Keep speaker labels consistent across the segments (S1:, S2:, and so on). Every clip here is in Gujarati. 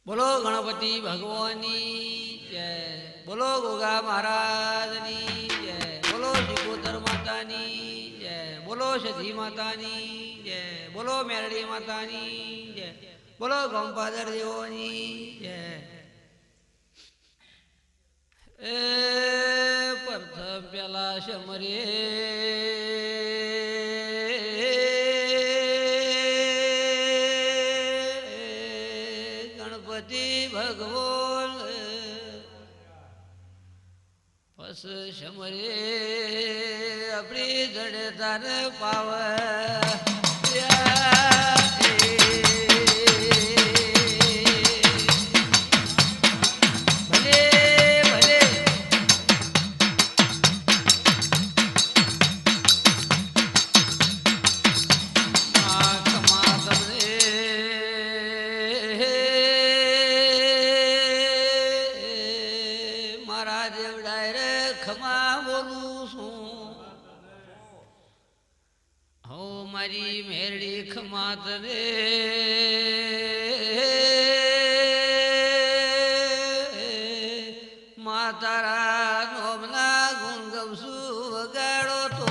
S1: બોલો ગણપતિ ભગવાનની જય, બોલો ગોગા મહારાજની જય, બોલો સિકોતર માતાની જય, બોલો સધી માતાની જય, બોલો મેરડી માતાની જય, બોલો ગોમપાદર દેવોની જય. એ પ્રથમ પેલા સમરે ભગવાન પસ સમરે આપણી જડે તારે પાવે મારી મેરડી ખમાત રે માતારા નોમના ગુણ ગવસુ વગાડો તો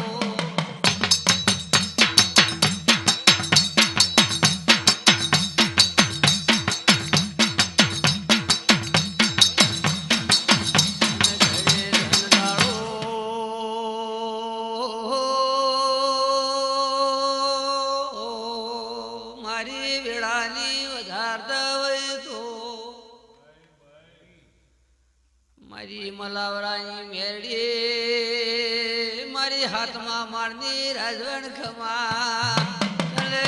S1: મારી મલાવરાની મેરડી મારી હાથમાં મારની રાજવણ ખમા ભલે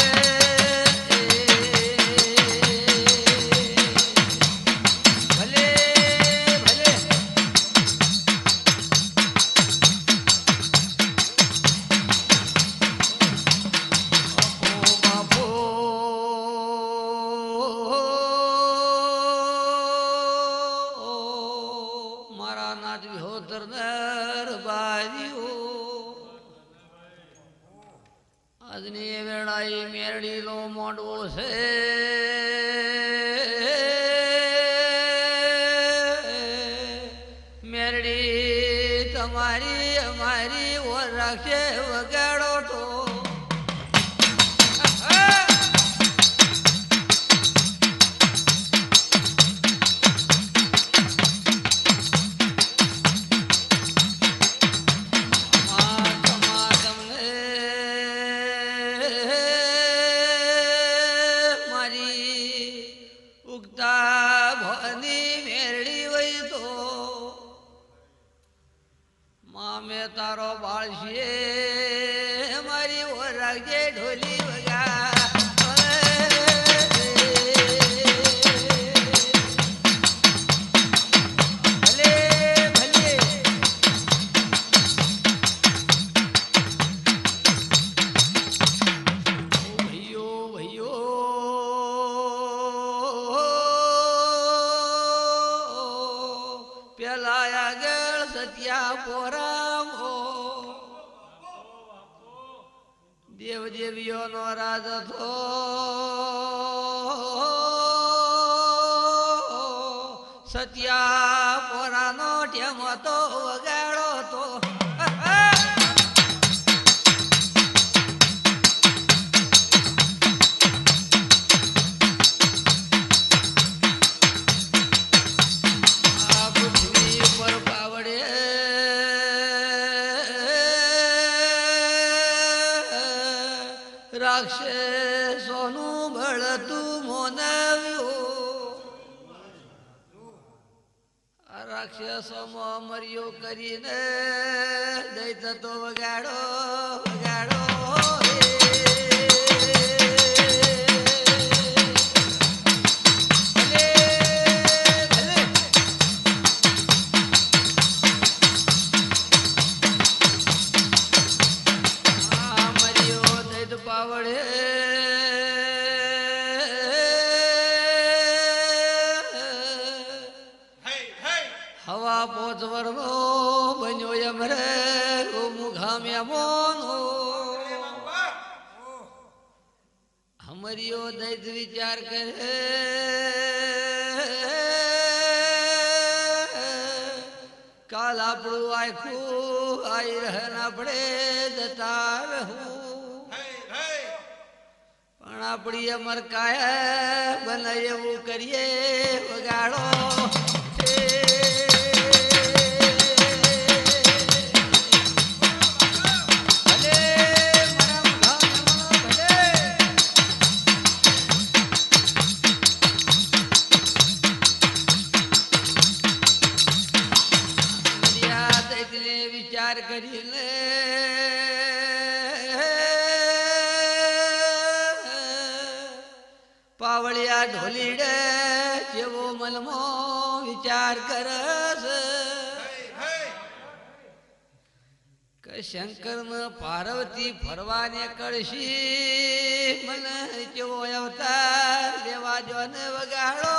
S1: ભલે બાપો આજની વેળાએ મેરડી લો મોડવો છે મેરડી તમારી અમારી ઓર રાખશે વગાડો તો મામે તારો બાળ છે મારી ઓર રાખજે ઢોલી વગા ભલે ભલે ભૈયો ભૈયો પેલા આગળ સત્યા પોરામો દેવ દેવીઓનો રાજ થો સત્યા પોરાનો ટેમ તો વગાડો તો રાક્ષસોનું બળતું મોનવ્યું રાક્ષસોમાં મર્યો કરીને દૈત તો વગાડો વગાડો હવા પોચ વરનો બન્યો એમ રે મુઘામ્યા મોનો હમરિયો દૈત વિચાર કરે કાલ આપણું આખું આઈ રહે ને આપણે જતા રહું પણ આપણી અમર કાયા બને એવું કરીએ વગાડો વિચાર કરીને પાવળિયા ઢોલીડે જેવો મનમો વિચાર કરસ કે શંકર પાર્વતી ફરવાને કળશી મને જેવો અવતાર લેવા જો ને વગાડો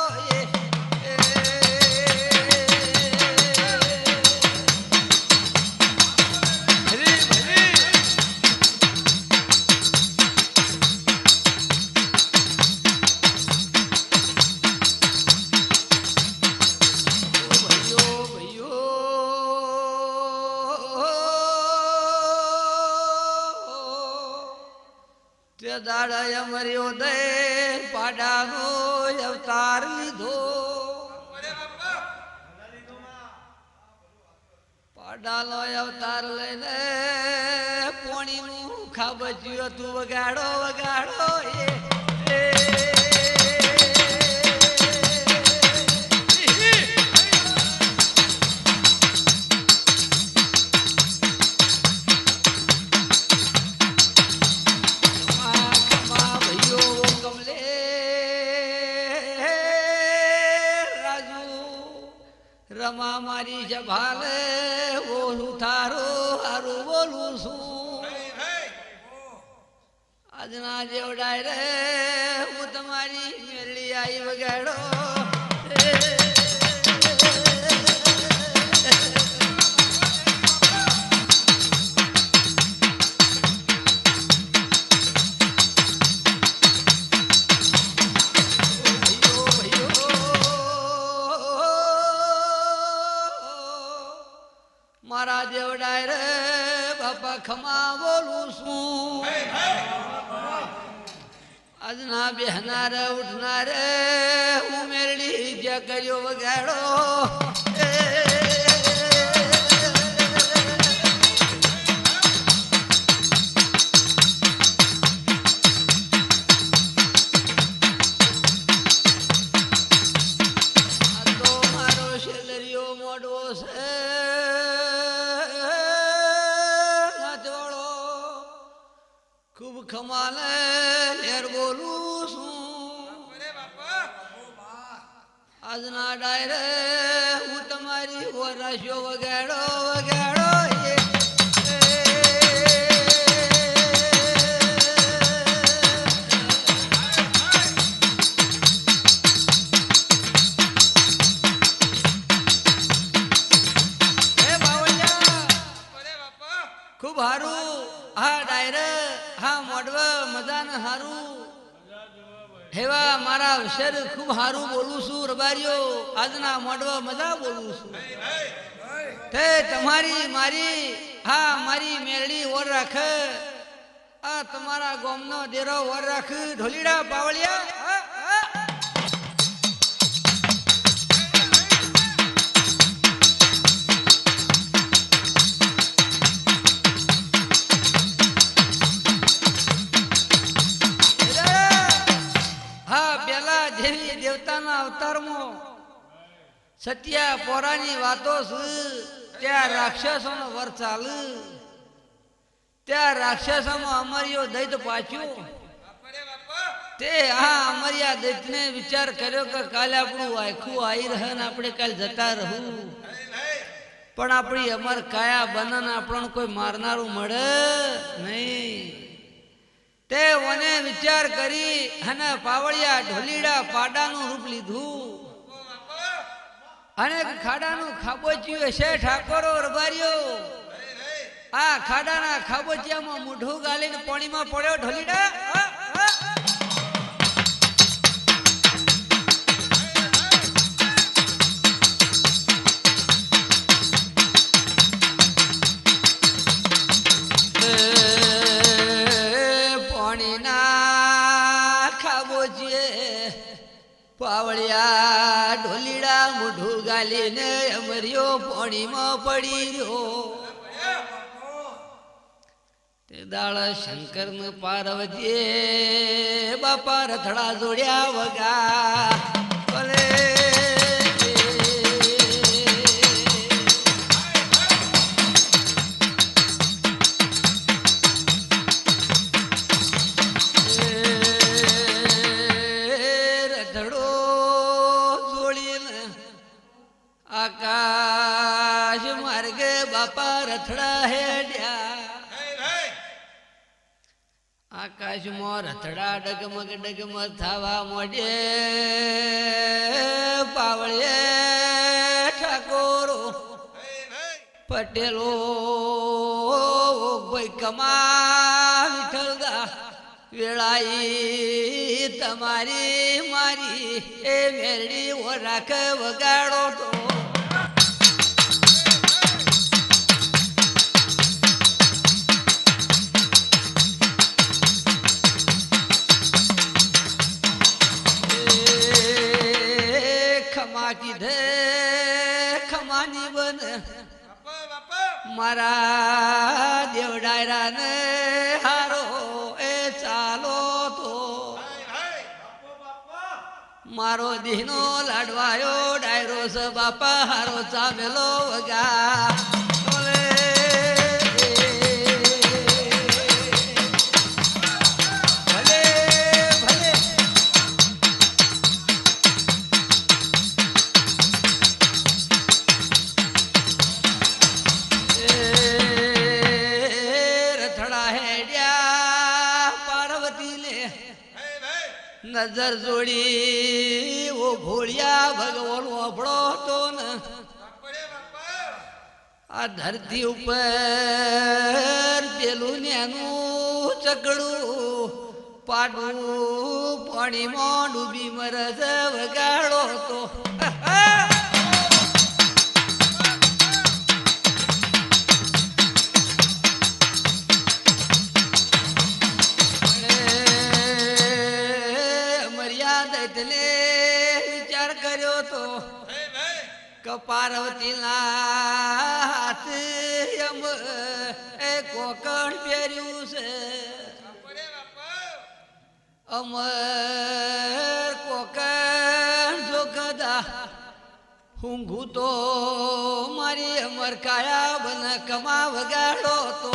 S1: દાડા મર્યો દે પાડાનો અવતાર લીધો પાડાનો અવતાર લઈને પોણીનું ખાબચ્યું હતું વગાડો વગાડો રમા મારી જભાલે બોલું થારું હારું બોલું છું આજના જેવડાય રે હું તમારી મેરડી આવી વગાડો મારા દેવડાય રે બાપા ખમા બોલું છું આજના બેહના રે ઉઠના રે હું મેરડી જે કર્યો વગાડો ખૂબ ખમાલે હેર બોલું છું આજના ડાયરે હું તમારી વરાશો વગાડો વગાડો ખૂબ હારું હા ડાયરે હા મોડવા મજાને હારું હેવા મારા શેર ખૂબ હારું બોલું છું રબારીઓ આજના મોડવા મજા બોલું છું તે તમારી મારી હા મારી મેરડી ઓર રાખ આ તમારા ગોમનો ડેરો ઓર રાખ ઢોલીડા પાવળિયા દેવતાના અવતારમાં સત્યા પોરાની વાતો ત્યાં રાક્ષસોનો વર ચાલુ ત્યાં રાક્ષસોમાં અમર્યો દૈત પાછું તે આ અમર્યા દૈતને વિચાર કર્યો કે કાલે આપણું આખું આવી રહે ને આપણે કાલે જતા રહું પણ આપણી અમર કાયા બનન આપણને કોઈ મારનારું મળે નહીં તે મને વિચાર કરી અને પાવળિયા ઢોલીડા પાડાનું રૂપ લીધું અને ખાડાનું ખાબોચિયું છે ઠાકોરો રબારીઓ આ ખાડાના ખાબોચિયામાં મૂઢું ગાલીને પાણીમાં પડ્યો ઢોલીડા પાવળિયા ઢોલીડા મોઢું ગાલીને અમર્યો પાણીમાં પડી રહ્યો તે દાળ શંકર ને પાર્વતીએ બાપા રથડા જોડ્યા વગા ભલે આકાશ માર્ગે બાપા રથડા હેડ્યા આકાશમાં રથડા ડગમગ ડગમગ થવા મોડે પાવળે ઠાકોરો પટેલો ભાઈ કમા વિઠ્ઠલદા વેળાઈ તમારી મારી એ મેરડી ઓ રાખ વગાડો તો કીધે ખમાની બન મારા દેવડાયરા ને હારો એ ચાલો તો મારો દીનો લાડવાયો ડાયરો સ બાપા હારો ચામેલો વગા નજર જોડી ઓ ભોળિયા ભગવાન ઓભળો તો ને આ ધરતી ઉપર પેલું નેનું ચકડું પાડું પાણીમાં ડૂબી મરજ વગાડો તો વિચાર કર્યો તો પાર્વતીના હાથ એમ એ કોકણ પહેર્યું છે અમર કોકણ જોગદા ઊંઘું તો મારી અમર કાયા બન કમા વગાડો તો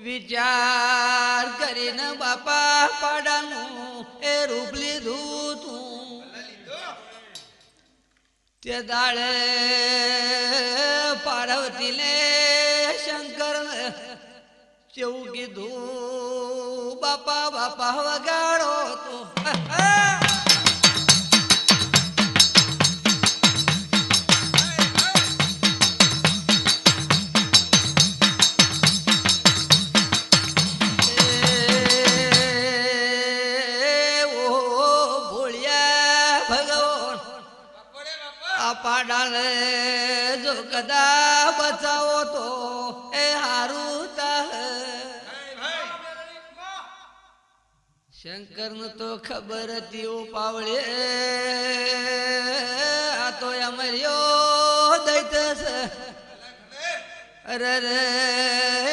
S1: વિચાર કરીને બાપા પાડાનું એ રૂપ લીધું તું તે દાડે પાર્વતીને શંકર કેવું કીધું બાપા બાપા વગાડો તો પાડાને જો કદા બચાવો તો એ હારું શંકર નું તો ખબર હતી ઓ પાવળે આ તો અમર્યો દૈત છે અરે રે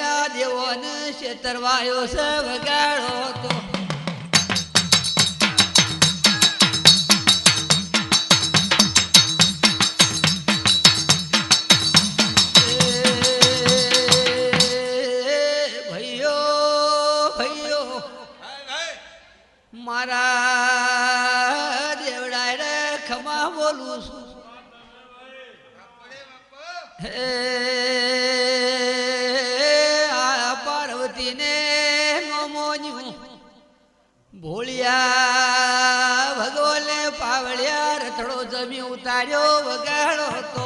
S1: આ દેવોને છેતરવાયો છે વગાડો તો મારા દેવડાય રે ખમા બોલું છું હે આ પાર્વતીને નો મોન્યું ભોળિયા ભગવાને પાવળિયા રથડો જમી ઉતાર્યો વગાડો તો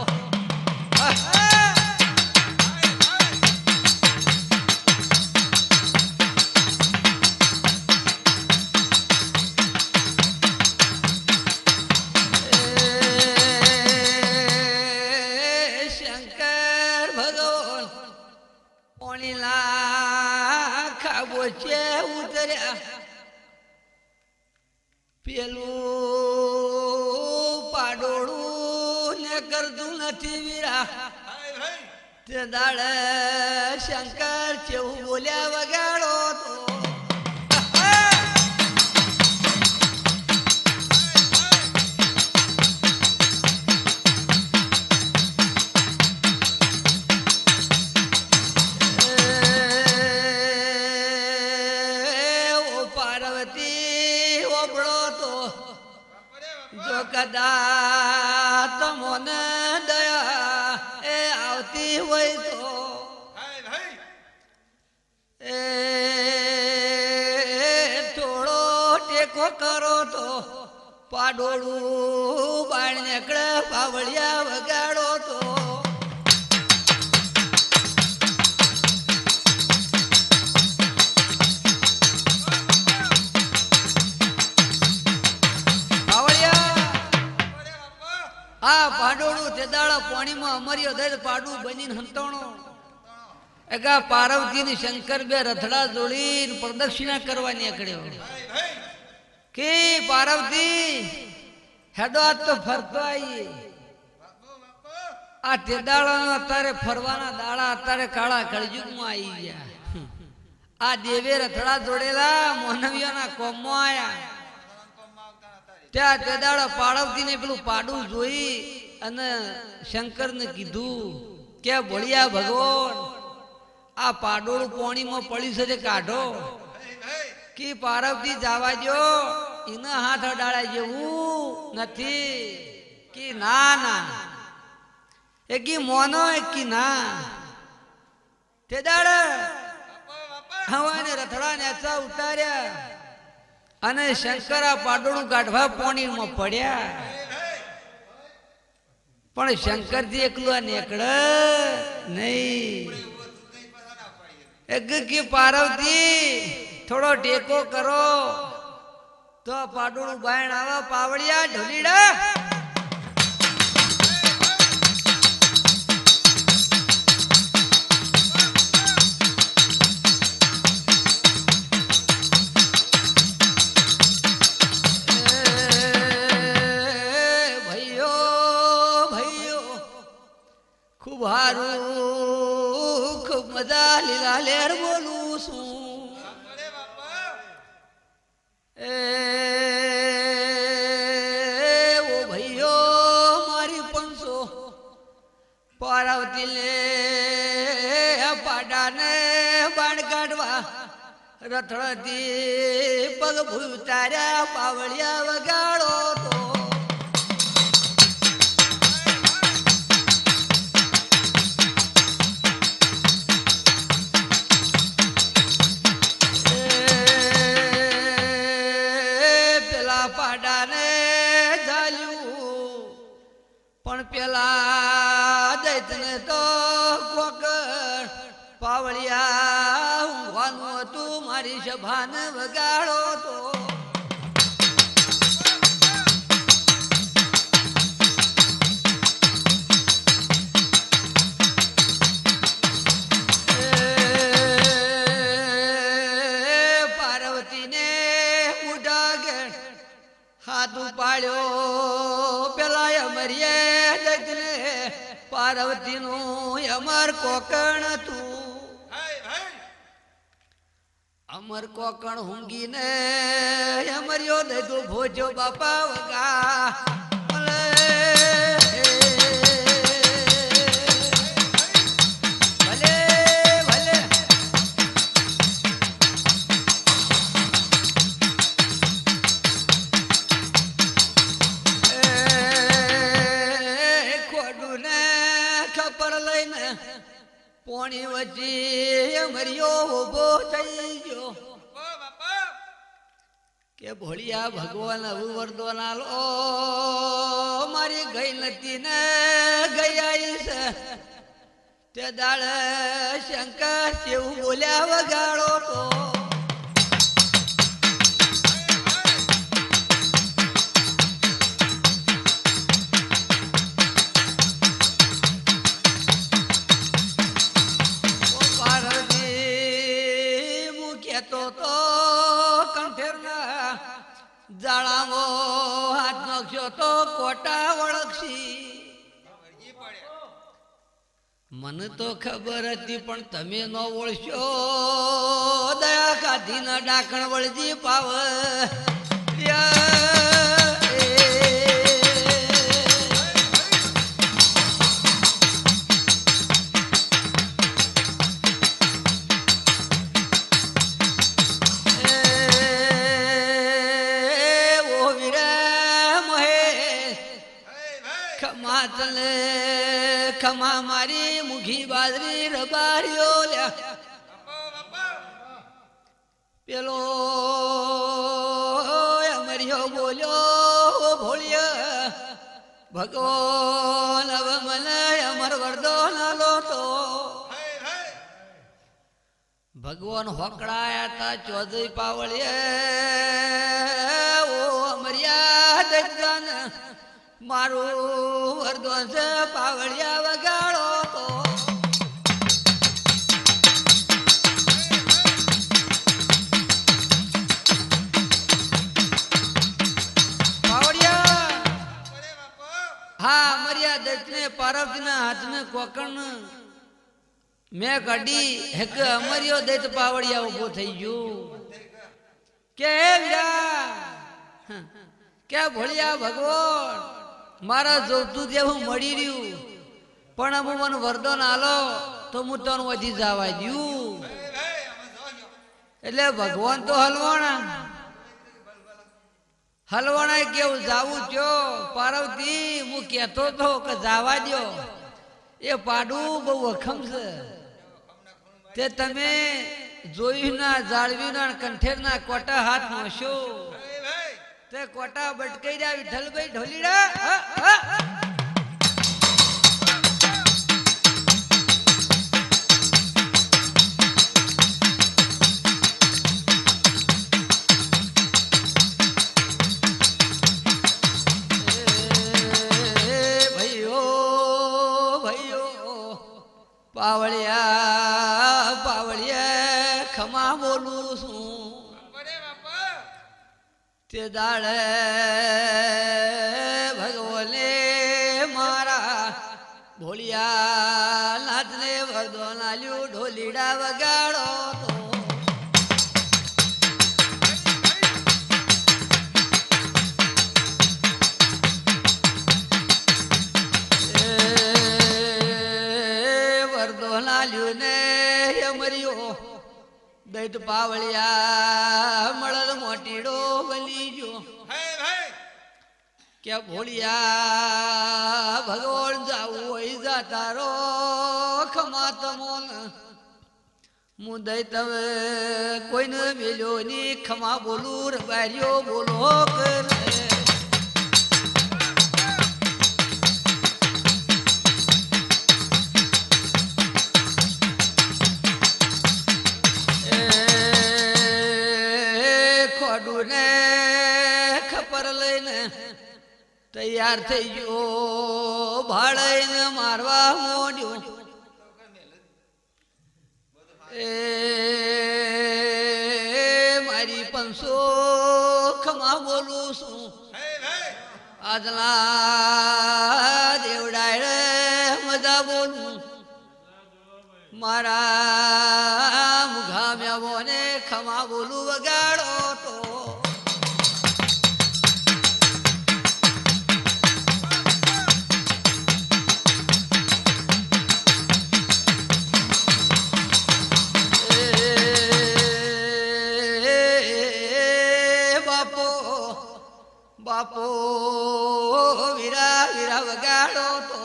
S1: પુણ્ય કરતું નથી વીરા તે દાડે શંકર કેવું બોલ્યા વગાડો તો જો કદા તમોને દયા એ આવતી હોય તો એ થોડો ટેકો કરો તો પાડોળું બાણ નીકળે પાવળિયા વગાડો તો આ પાડોળું તે દાડા પાણીમાં અમર્યો દે પાડું બનીને હંતોણો એગા પાર્વતી ની શંકર બે રથડા જોડીને પ્રદક્ષિણા કરવા નીકળ્યો કે પાર્વતી હેડો આજ તો ફરતો આવી આ તે દાડા અત્યારે ફરવાના દાડા અત્યારે કાળા કળયુગમાં આવી ગયા આ દેવે રથડા જોડેલા મોનવીઓના કોમમાં આયા ત્યાં તે દાડા પાર્વતી ને પેલું પાડું જોઈ અને શંકર ને કીધું કે ભોળિયા ભગવાન આ પાડોળું પાણીમાં પડ્યું છે કાઢો કે પાર્વતી જવા દો એના હાથ અડાડા જેવું નથી કે ના ના એકી મોનો એકી ના તે દાડા હવાને રથડા ને અચા ઉતાર્યા અને શંકરા પાડોળું કાઢવા પાણીમાં પડ્યા પણ શંકરજી એકલું નીકળે નહીં એક કે પાર્વતી થોડો ટેકો કરો તો પાડોળું બાયણ આવા પાવળિયા ઢોલીડા ખૂબ મજા લીલા લેર બોલું છું ઓ ભાઈઓ મારી પંસો પાર્વતી લે પાડાને બાણ કાઢવા રથડતી પગ ભૂતાર્યા પાવળિયા વગાડો તો પેલા દૈતને તો કોકર પાવળિયા ઊંઘવાનું હતું મારી સભાને વગાડો તો પાર્વતીને મુઢા ઘેર હાથ ઉપાડ્યો પેલા અમરીએ પાર્વતી નું અમર કોકણ તું અમર કોકણ ઊંઘીને અમર્યો દે તું ભોજો બાપા વગા ભલે ભલે પોણી વચ્ચે મર્યો ઉભો થઈ ગયો કે ભોળિયા ભગવાન વરદાન આલો મારી ગઈ નથી ને ગઈ આવી છે તે દાડે શંકર કેવું બોલ્યા વગાડો તો જાળામો હાથ નોખ્યો તો કોટા વળક્ષી મને તો ખબર હતી પણ તમે ન ઓળશો દયા કાઢી ના ડાકણ વળજી પાવ ખમા મારી મુખી બાજરી રબારીઓ પેલો અમરિયો બોલ્યો ભોળિયા ભગવાન હવે મને અમર વરદો નાલો તો ભગવાન હોકડાયા તા ચોધરી પાવળીએ ઓ અમરિયા દજન મારું વરદોન છે પાવળિયા વગાડો તો પાવળિયા હા મર્યા દજને પારવતીના હાથને કોકણ મેં કાઢી એક અમરિયો દૈત પાવળિયા ઉભો થઈ ગયો કે કે ભોળિયા ભગવાન મારા જોતું જેવું મળી રહ્યું પણ હું મને વરદાન આલો તો હું તને વધી જવા દઉં એટલે ભગવાન તો હલવાણા કેવું જાવું છો પાર્વતી હું કહેતો હતો કે જવા દો એ પાડું બહુ વખમ છે તે તમે જોયું ના જાળવ્યું ના કંઠેરના કોટા હાથ નોશો તે કોટા બટકાઈ રહ્યા વિઠ્ઠલભાઈ ઢોલીડા પાવળિયા પાવળિયા ખમા બોલું છું તે દાડે ભગવાને મારા ભોળિયા નાથને વરદાન આલ્યું ઢોલીડા વગાડો તો દૈત પાવળિયા મળલ મોટીડો બની જો કે ભોળિયા ભગવાન જાવું હોય જાતારો ખમા તમોન હું દૈત હવે કોઈને મેલ્યો ની ખમા બોલું રબારીઓ બોલો કરે તૈયાર થઈ ગયો ભાડે મારવા મોડ્યો એ મારી 500 ખમા બોલું છું આજના દેવડાય રે મજા બોલું મારા મુઘા મેવોને ખમા બોલું વગાડો તો બાપો વીરા વીરા વગાડો તો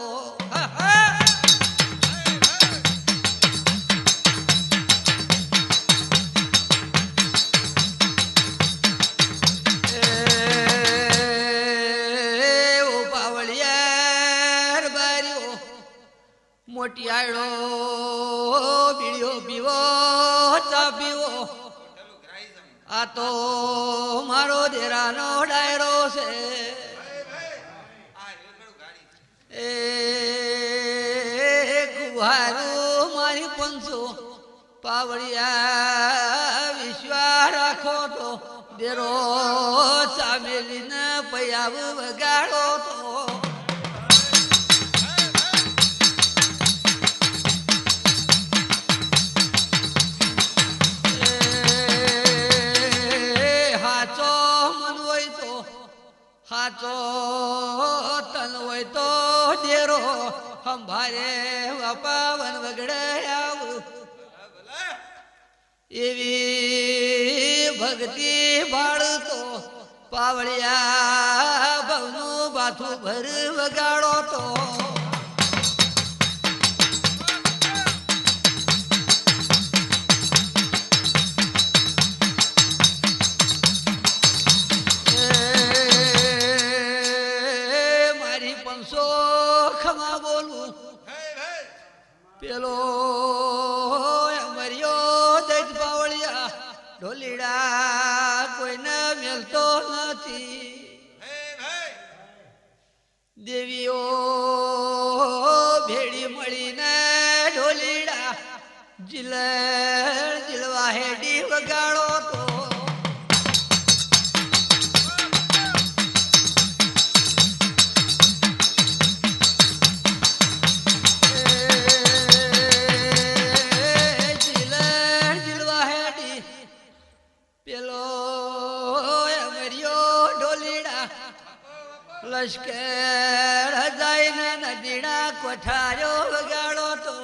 S1: ઓ પાવળિયાર બાર્યો મોટિયાળો બીડીઓ પીવો ચા પીવો આ તો મારો દેરાનો ડાયરો છે એ કુહારું મારી 500 પાવળિયા વિશ્વા રાખો તો દેરો ચામેલીને પૈયાવ વગાડો તો પાછો તન હોય તો ડેરો સંભારે વપાવન વગડે આવ એવી ભક્તિ ભાળતો પાવળિયા ભવનું બાથું ભર વગાડો તો મારી 500 ખમા બોલું પેલો અમર્યો દૈત પાવળિયા ઢોલીડા કોઈને મેલતો નથી દેવીઓ ભેળી મળીને ઢોલીડા જીલવા હેડી વગાડો તો લશ્કર જાય ને નદીના કોઠાર્યો વગાડો તો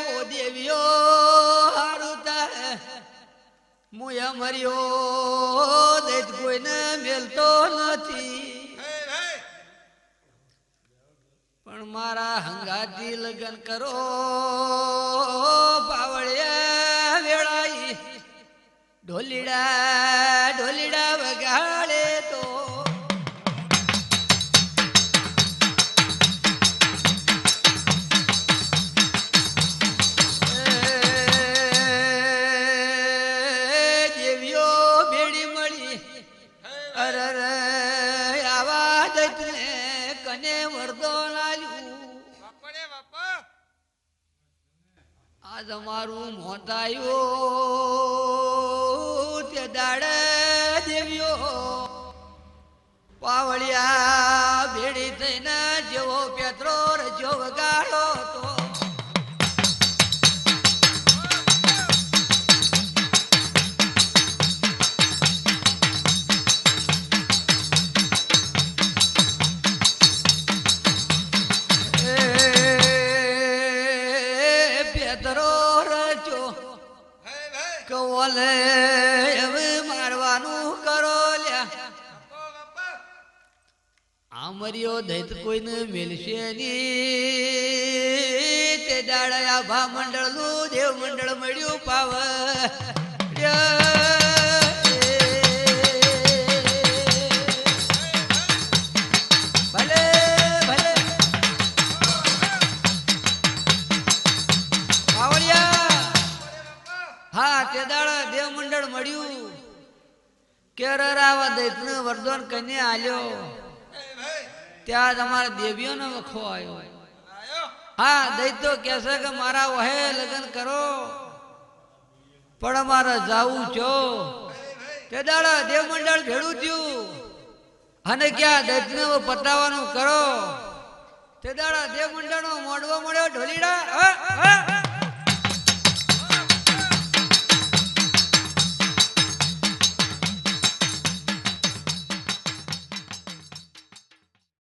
S1: ઓ દેવીઓ હારું થાય મુયા મર્યો દૈત કોઈને મેલતો નથી પણ મારા હંગાથી લગન કરો પાવળિયા વેળાઈ ઢોલીડા ઢોલીડા વગાડે તો દેવીઓ ભેડી મળી અરે આવા દૈતને કને વરદો આજ અમારું મોતાયું તે દાડે દેવીઓ પાવળિયા ભેડી થઈને જેવો પેત્રો રજો વગાડો તો કવલે હવે મારવાનું કરો લ્યા આમર્યો દૈત કોઈને મેલશે ની તે દાડા આભા મંડળનું દેવ મંડળ મળ્યું પાવ ભલે ભલે પાવળિયા હા તે દાડા દેવ મંડળ મળ્યું કેરાવા દૈતને વરદાન કને આલ્યો ત્યાં તમારા દેવીઓનો વખો આવ્યો હા દૈત તો કહેશે કે મારા વહે લગ્ન કરો પણ અમારે જાવું છો તે દાડા દેવ મંડળ ભેળું થયું અને ક્યાં દૈતને પતાવવાનું કરો તે દાડા દેવ મંડળનો મોડવો મળ્યો ઢોલીડા